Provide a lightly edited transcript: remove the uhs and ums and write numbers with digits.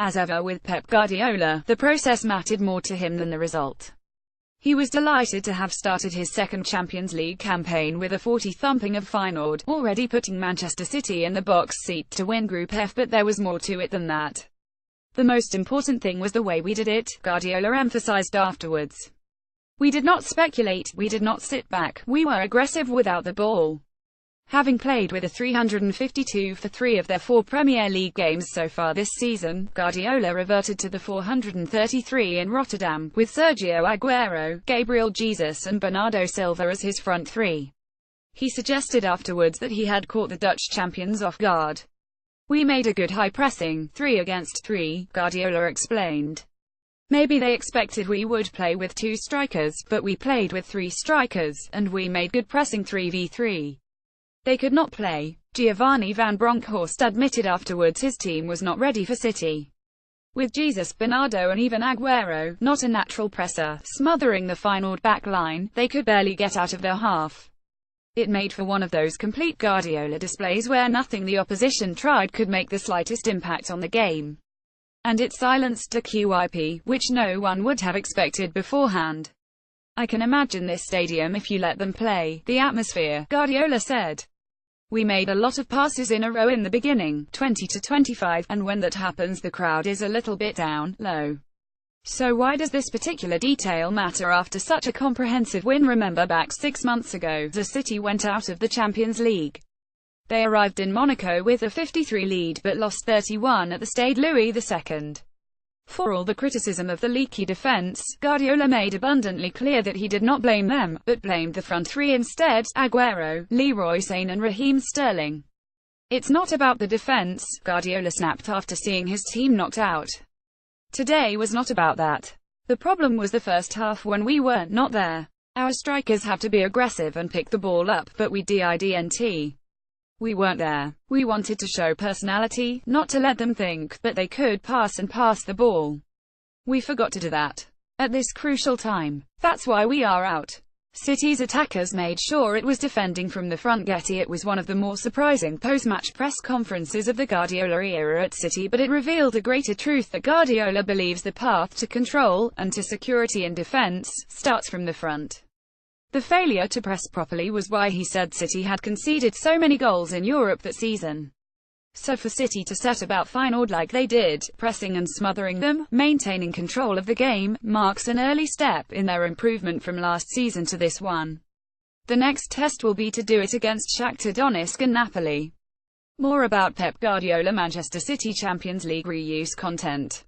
As ever with Pep Guardiola, the process mattered more to him than the result. He was delighted to have started his second Champions League campaign with a 40 thumping of Feyenoord, already putting Manchester City in the box seat to win Group F, but there was more to it than that. The most important thing was the way we did it, Guardiola emphasized afterwards. We did not speculate, we did not sit back, we were aggressive without the ball. Having played with a 352 for 3 of their 4 Premier League games so far this season, Guardiola reverted to the 433 in Rotterdam, with Sergio Aguero, Gabriel Jesus and Bernardo Silva as his front three. He suggested afterwards that he had caught the Dutch champions off guard. "We made a good high-pressing 3 against 3, Guardiola explained. "Maybe they expected we would play with 2 strikers, but we played with 3 strikers, and we made good pressing 3v3. They could not play." Giovanni van Bronckhorst admitted afterwards his team was not ready for City. With Jesus, Bernardo and even Aguero, not a natural presser, smothering the Feyenoord back line, they could barely get out of their half. It made for one of those complete Guardiola displays where nothing the opposition tried could make the slightest impact on the game. And it silenced a QIP, which no one would have expected beforehand. "I can imagine this stadium if you let them play, the atmosphere," Guardiola said. "We made a lot of passes in a row in the beginning, 20 to 25, and when that happens the crowd is a little bit down, low. So why does this particular detail matter after such a comprehensive win? Remember back 6 months ago, the City went out of the Champions League. They arrived in Monaco with a 53 lead but lost 31 at the Stade Louis II. For all the criticism of the leaky defense, Guardiola made abundantly clear that he did not blame them, but blamed the front three instead, Aguero, Leroy Sane and Raheem Sterling. "It's not about the defense," Guardiola snapped after seeing his team knocked out. "Today was not about that. The problem was the first half when we were not there. Our strikers have to be aggressive and pick the ball up, but we didn't. We weren't there. We wanted to show personality, not to let them think that they could pass and pass the ball. We forgot to do that. At this crucial time. That's why we are out." City's attackers made sure it was defending from the front. It was one of the more surprising post-match press conferences of the Guardiola era at City, but it revealed a greater truth that Guardiola believes the path to control, and to security in defense, starts from the front. The failure to press properly was why he said City had conceded so many goals in Europe that season. So for City to set about Feyenoord like they did, pressing and smothering them, maintaining control of the game, marks an early step in their improvement from last season to this one. The next test will be to do it against Shakhtar Donetsk and Napoli. More about Pep Guardiola Manchester City Champions League reuse content.